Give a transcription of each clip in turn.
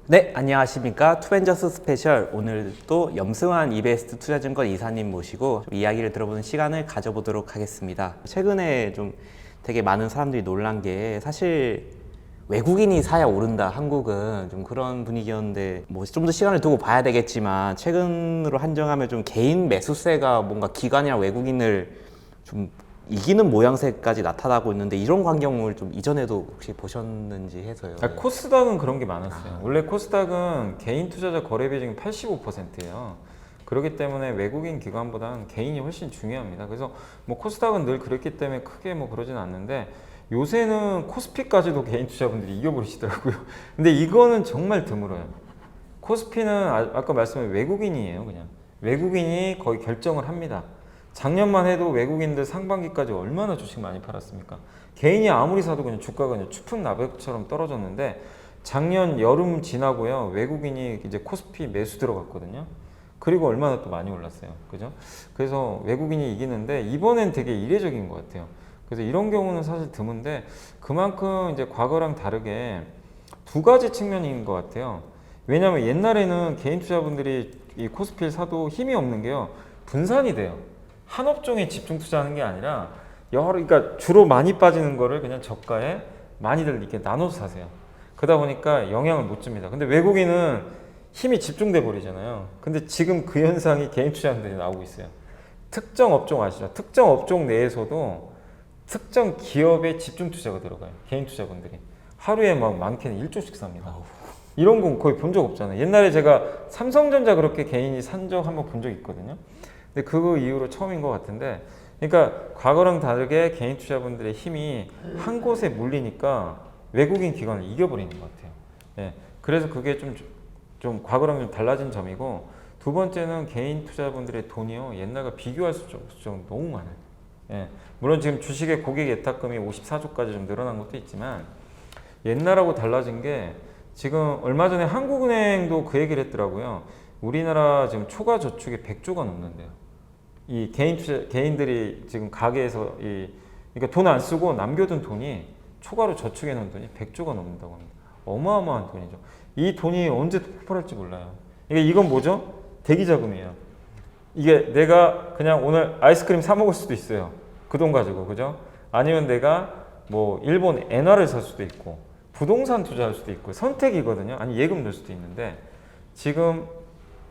네, 안녕하십니까. 투벤저스 스페셜. 오늘도 염승환 이베스트 투자증권 이사님 모시고 좀 이야기를 들어보는 시간을 가져보도록 하겠습니다. 최근에 좀 되게 많은 사람들이 놀란 게 사실 외국인이 사야 오른다, 한국은 좀 그런 분위기였는데 뭐 좀 더 시간을 두고 봐야 되겠지만 최근으로 한정하면 좀 개인 매수세가 뭔가 기관이나 외국인을 좀 이기는 모양새까지 나타나고 있는데 이런 광경을 좀 이전에도 혹시 보셨는지 해서요. 코스닥은 그런 게 많았어요. 원래 코스닥은 개인 투자자 거래 비중이 85%예요. 그렇기 때문에 외국인 기관보다는 개인이 훨씬 중요합니다. 그래서 뭐 코스닥은 늘 그랬기 때문에 크게 뭐 그러진 않는데 요새는 코스피까지도 개인 투자분들이 이겨버리시더라고요. 근데 이거는 정말 드물어요. 코스피는 아까 말씀한 외국인이에요. 그냥 외국인이 거의 결정을 합니다. 작년만 해도 외국인들 상반기까지 얼마나 주식 많이 팔았습니까? 개인이 아무리 사도 그냥 주가가 그냥 추풍 나백처럼 떨어졌는데 작년 여름 지나고요. 외국인이 이제 코스피 매수 들어갔거든요. 그리고 얼마나 또 많이 올랐어요. 그죠? 그래서 외국인이 이기는데 이번엔 되게 이례적인 것 같아요. 그래서 이런 경우는 사실 드문데 그만큼 이제 과거랑 다르게 두 가지 측면인 것 같아요. 왜냐하면 옛날에는 개인 투자분들이 이 코스피를 사도 힘이 없는 게요. 분산이 돼요. 한 업종에 집중 투자하는 게 아니라 그러니까 주로 많이 빠지는 거를 그냥 저가에 많이들 이렇게 나눠서 사세요. 그러다 보니까 영향을 못 줍니다. 근데 외국인은 힘이 집중돼 버리잖아요. 근데 지금 그 현상이 개인 투자자들이 나오고 있어요. 특정 업종 아시죠? 특정 업종 내에서도 특정 기업에 집중 투자가 들어가요. 개인 투자분들이 하루에 막 많게는 1조씩 삽니다. 이런 건 거의 본 적 없잖아요. 옛날에 제가 삼성전자 그렇게 개인이 산 적 한번 본 적 있거든요. 근데 그 이후로 처음인 것 같은데, 그러니까 과거랑 다르게 개인 투자분들의 힘이 한 곳에 몰리니까 외국인 기관을 이겨버리는 것 같아요. 예, 그래서 그게 좀 과거랑 좀 달라진 점이고, 두 번째는 개인 투자분들의 돈이요 옛날과 비교할 수 좀 너무 많아요. 예, 물론 지금 주식의 고객 예탁금이 54조까지 좀 늘어난 것도 있지만 옛날하고 달라진 게 지금 얼마 전에 한국은행도 그 얘기를 했더라고요. 우리나라 지금 초과 저축이 100조가 넘는데요. 이 개인들이 지금 가게에서 그러니까 돈 안 쓰고 남겨둔 돈이 초과로 저축해 놓은 돈이 100조가 넘는다고 합니다. 어마어마한 돈이죠. 이 돈이 언제 폭발할지 몰라요. 그러니까 이건 뭐죠? 대기자금이에요. 이게 내가 그냥 오늘 아이스크림 사 먹을 수도 있어요. 그 돈 가지고, 그죠? 아니면 내가 뭐 일본 엔화를 살 수도 있고 부동산 투자할 수도 있고 선택이거든요. 아니 예금 넣을 수도 있는데 지금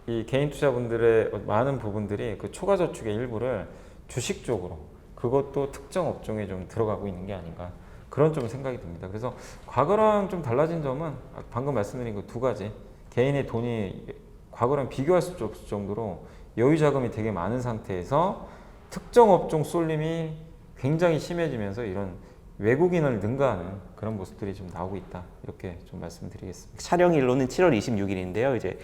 이 개인 투자분들의 많은 부분들이 그 초과 저축의 일부를 주식 쪽으로 그것도 특정 업종에 좀 들어가고 있는 게 아닌가 그런 좀 생각이 듭니다. 그래서 과거랑 좀 달라진 점은 방금 말씀드린 그 두 가지 개인의 돈이 과거랑 비교할 수 없을 정도로 여유 자금이 되게 많은 상태에서 특정 업종 쏠림이 굉장히 심해지면서 이런 외국인을 능가하는 그런 모습들이 좀 나오고 있다 이렇게 좀 말씀드리겠습니다. 촬영일로는 7월 26일인데요. 이제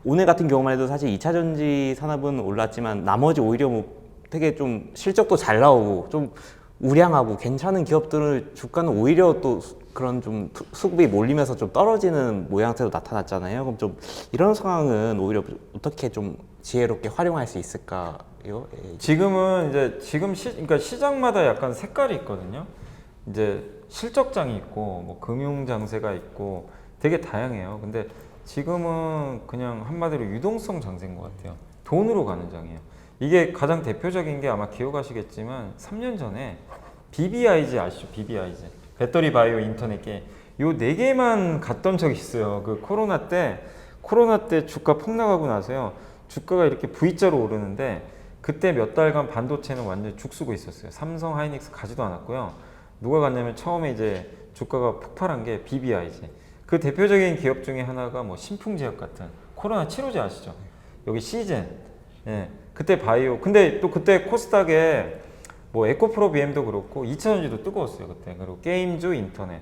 오늘 같은 경우만 해도 사실 2차전지 산업은 올랐지만 나머지 오히려 뭐 되게 좀 실적도 잘 나오고 좀 우량하고 괜찮은 기업들은 주가는 오히려 또 그런 좀 수급이 몰리면서 좀 떨어지는 모양새로 나타났잖아요. 그럼 좀 이런 상황은 오히려 어떻게 좀 지혜롭게 활용할 수 있을까요? 지금은 이제 그러니까 시장마다 약간 색깔이 있거든요. 이제 실적장이 있고 뭐 금융 장세가 있고 되게 다양해요. 근데 지금은 그냥 한마디로 유동성 장세인 것 같아요. 돈으로 가는 장이에요. 이게 가장 대표적인 게 아마 기억하시겠지만 3년 전에 BBIG 아시죠? BBIG 배터리 바이오 인터넷 게임 요 4개만 갔던 적이 있어요. 그 코로나 때 주가 폭락하고 나서요. 주가가 이렇게 V자로 오르는데 그때 몇 달간 반도체는 완전 죽쓰고 있었어요. 삼성 하이닉스 가지도 않았고요. 누가 갔냐면 처음에 이제 주가가 폭발한 게 BBIG. 그 대표적인 기업 중에 하나가 뭐 신풍제약 같은 코로나 치료제 아시죠? 여기 시젠. 예. 그때 바이오. 근데 또 그때 코스닥에 뭐 에코프로 BM도 그렇고 2차전지도 뜨거웠어요. 그때. 그리고 게임주 인터넷.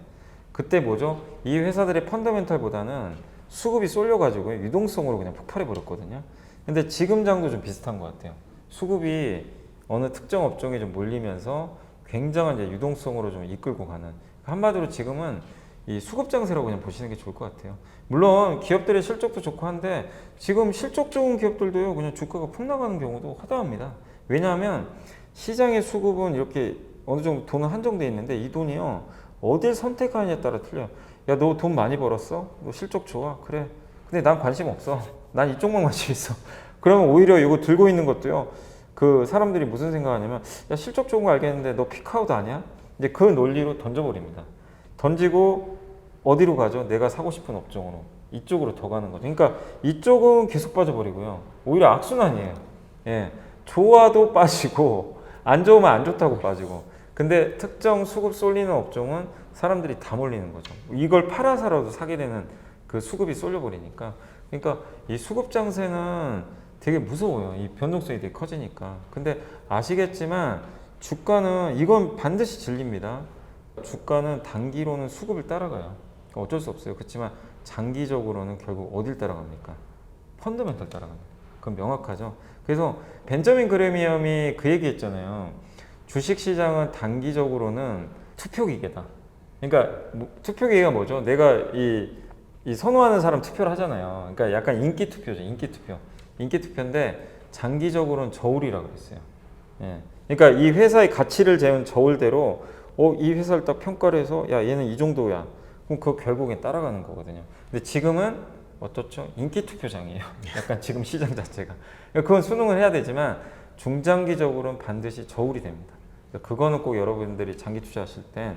그때 뭐죠? 이 회사들의 펀더멘탈보다는 수급이 쏠려가지고 유동성으로 그냥 폭발해 버렸거든요. 근데 지금 장도 좀 비슷한 것 같아요. 수급이 어느 특정 업종에 좀 몰리면서 굉장한 이제 유동성으로 좀 이끌고 가는. 한마디로 지금은 이 수급 장세라고 그냥 보시는 게 좋을 것 같아요. 물론 기업들의 실적도 좋고 한데 지금 실적 좋은 기업들도요 그냥 주가가 폭락하는 경우도 허다합니다. 왜냐하면 시장의 수급은 이렇게 어느 정도 돈은 한정돼 있는데 이 돈이요 어딜 선택하느냐에 따라 틀려요. 야, 너 돈 많이 벌었어? 너 실적 좋아? 그래. 근데 난 관심 없어. 난 이쪽만 관심 있어. 그러면 오히려 이거 들고 있는 것도요. 그 사람들이 무슨 생각하냐면 야, 실적 좋은 거 알겠는데 너 피크아웃 아니야? 이제 그 논리로 던져버립니다. 던지고 어디로 가죠? 내가 사고 싶은 업종으로. 이쪽으로 더 가는 거죠. 그러니까 이쪽은 계속 빠져버리고요. 오히려 악순환이에요. 예. 좋아도 빠지고 안 좋으면 안 좋다고 빠지고. 근데 특정 수급 쏠리는 업종은 사람들이 다 몰리는 거죠. 이걸 팔아서라도 사게 되는 그 수급이 쏠려버리니까. 그러니까 이 수급 장세는 되게 무서워요. 이 변동성이 되게 커지니까. 근데 아시겠지만 주가는 이건 반드시 진리입니다. 주가는 단기로는 수급을 따라가요. 어쩔 수 없어요. 그렇지만 장기적으로는 결국 어딜 따라갑니까? 펀더멘털 따라갑니다. 그건 명확하죠. 그래서 벤저민 그레미엄이 그 얘기했잖아요. 주식시장은 단기적으로는 투표기계다. 그러니까 투표기계가 뭐죠? 내가 이 선호하는 사람 투표를 하잖아요. 그러니까 약간 인기 투표죠. 인기 투표. 인기 투표인데 장기적으로는 저울이라고 그랬어요. 예. 그러니까 이 회사의 가치를 재은 저울대로 이 회사를 딱 평가를 해서 야, 얘는 이 정도야. 그럼 그거 결국엔 따라가는 거거든요. 근데 지금은 어떻죠? 인기 투표장이에요. 약간 지금 시장 자체가. 그건 수능을 해야 되지만 중장기적으로는 반드시 저울이 됩니다. 그거는 꼭 여러분들이 장기 투자하실 때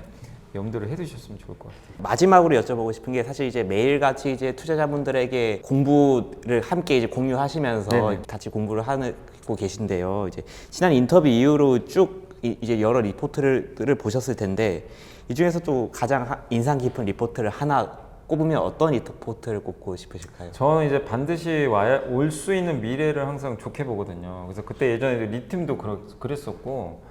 염두를 해두셨으면 좋을 것 같아요. 마지막으로 여쭤보고 싶은 게 사실 이제 매일같이 이제 투자자분들에게 공부를 함께 이제 공유하시면서 네네. 같이 공부를 하고 계신데요. 이제 지난 인터뷰 이후로 쭉 이제 여러 리포트를 보셨을 텐데 이 중에서 또 가장 인상 깊은 리포트를 하나 꼽으면 어떤 리포트를 꼽고 싶으실까요? 저는 이제 반드시 올 수 있는 미래를 항상 좋게 보거든요. 그래서 그때 예전에 리튬도 그랬었고,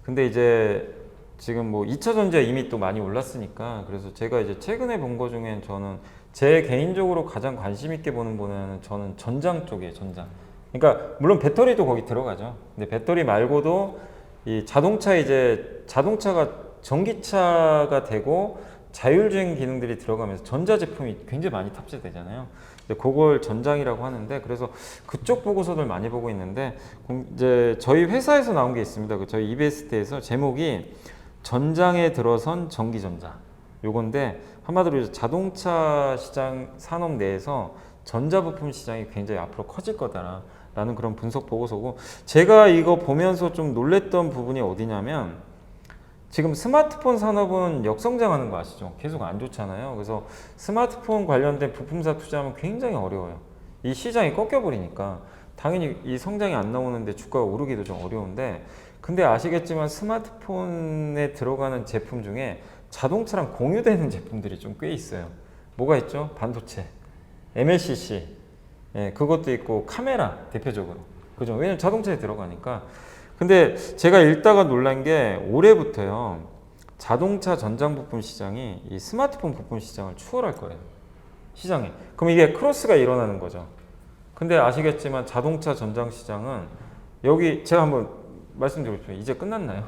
근데 이제 지금 뭐 2차 전지가 이미 또 많이 올랐으니까, 그래서 제가 이제 최근에 본 거 중엔 저는 제 개인적으로 가장 관심 있게 보는 분야는 저는 전장 쪽이에요. 전장. 그러니까 물론 배터리도 거기 들어가죠. 근데 배터리 말고도 이 자동차가 전기차가 되고 자율주행 기능들이 들어가면서 전자제품이 굉장히 많이 탑재되잖아요. 그걸 전장이라고 하는데, 그래서 그쪽 보고서들 많이 보고 있는데, 이제 저희 회사에서 나온 게 있습니다. 저희 이베스트에서 제목이 전장에 들어선 전기전자. 요건데 한마디로 이제 자동차 시장 산업 내에서 전자부품 시장이 굉장히 앞으로 커질 거다라는 그런 분석 보고서고, 제가 이거 보면서 좀 놀랬던 부분이 어디냐면 지금 스마트폰 산업은 역성장하는 거 아시죠? 계속 안 좋잖아요. 그래서 스마트폰 관련된 부품사 투자하면 굉장히 어려워요. 이 시장이 꺾여버리니까 당연히 이 성장이 안 나오는데 주가가 오르기도 좀 어려운데, 근데 아시겠지만 스마트폰에 들어가는 제품 중에 자동차랑 공유되는 제품들이 좀 꽤 있어요. 뭐가 있죠? 반도체, MLCC, 예, 그것도 있고 카메라 대표적으로. 그죠? 왜냐면 자동차에 들어가니까. 근데 제가 읽다가 놀란 게 올해부터요, 자동차 전장 부품 시장이 이 스마트폰 부품 시장을 추월할 거예요. 시장에. 그럼 이게 크로스가 일어나는 거죠. 근데 아시겠지만 자동차 전장 시장은 여기 제가 한번 말씀드리고 싶어요. 이제 끝났나요?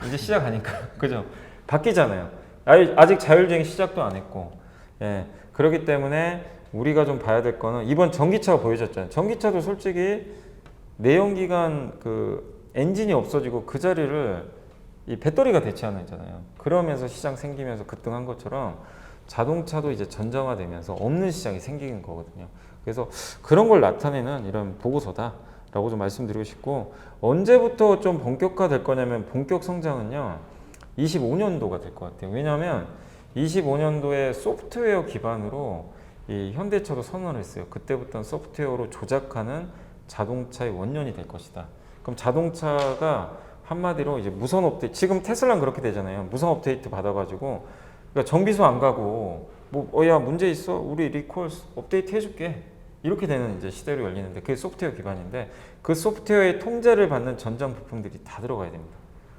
이제 시작하니까. 그죠? 바뀌잖아요. 아직 자율주행 시작도 안 했고. 예. 그렇기 때문에 우리가 좀 봐야 될 거는 이번 전기차가 보여줬잖아요. 전기차도 솔직히 내연기관 그 엔진이 없어지고 그 자리를 이 배터리가 대체하잖아요. 그러면서 시장 생기면서 급등한 것처럼 자동차도 이제 전장화되면서 없는 시장이 생기는 거거든요. 그래서 그런 걸 나타내는 이런 보고서다라고 좀 말씀드리고 싶고, 언제부터 좀 본격화될 거냐면 본격 성장은요 25년도가 될 것 같아요. 왜냐하면 25년도에 소프트웨어 기반으로 이 현대차도 선언을 했어요. 그때부터는 소프트웨어로 조작하는 자동차의 원년이 될 것이다. 그럼 자동차가 한마디로 이제 무선 업데이트, 지금 테슬라는 그렇게 되잖아요. 무선 업데이트 받아가지고, 그러니까 정비소 안 가고 야 문제 있어? 우리 리콜 업데이트 해줄게. 이렇게 되는 이제 시대로 열리는데, 그게 소프트웨어 기반인데 그 소프트웨어의 통제를 받는 전장 부품들이 다 들어가야 됩니다.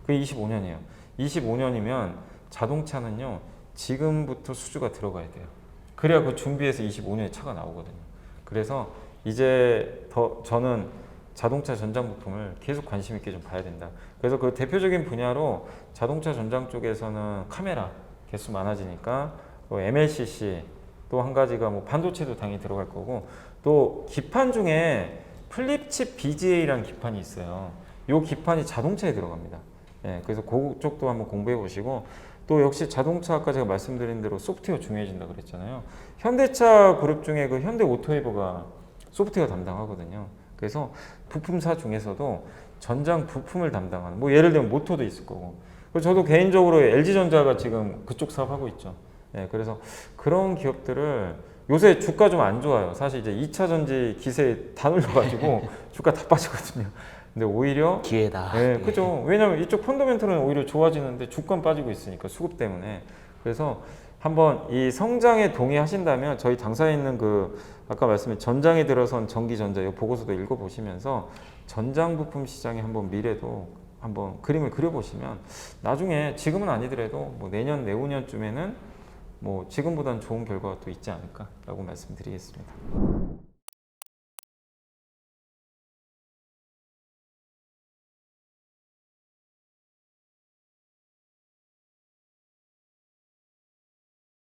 그게 25년이에요. 25년이면 자동차는요 지금부터 수주가 들어가야 돼요. 그래야 그 준비해서 25년에 차가 나오거든요. 그래서 이제 저는 자동차 전장 부품을 계속 관심 있게 좀 봐야 된다. 그래서 그 대표적인 분야로 자동차 전장 쪽에서는 카메라 개수 많아지니까, 또 MLCC, 또 한 가지가 뭐 반도체도 당연히 들어갈 거고, 또 기판 중에 플립칩 BGA라는 기판이 있어요. 이 기판이 자동차에 들어갑니다. 예, 그래서 그쪽도 한번 공부해 보시고, 또 역시 자동차 아까 제가 말씀드린 대로 소프트웨어 중요해진다 그랬잖아요. 현대차 그룹 중에 그 현대 오토웨이버가 소프트웨어 담당하거든요. 그래서 부품사 중에서도 전장 부품을 담당하는 뭐 예를 들면 모터도 있을 거고. 그래서 저도 개인적으로 LG전자가 지금 그쪽 사업 하고 있죠. 예, 그래서 그런 기업들을 요새 주가 좀 안 좋아요. 사실 이제 2차 전지 기세 다 눌려가지고 주가 다 빠지거든요. 근데 오히려 기회다. 네, 그죠. 왜냐면 이쪽 펀더멘털은 오히려 좋아지는데 주가는 빠지고 있으니까 수급 때문에. 그래서 한번 이 성장에 동의하신다면 저희 당사에 있는 그 아까 말씀드린 전장에 들어선 전기전자 이 보고서도 읽어보시면서 전장 부품 시장의 한번 미래도 한번 그림을 그려보시면 나중에 지금은 아니더라도 뭐 내년 내후년쯤에는 뭐 지금보다는 좋은 결과가 또 있지 않을까라고 말씀드리겠습니다.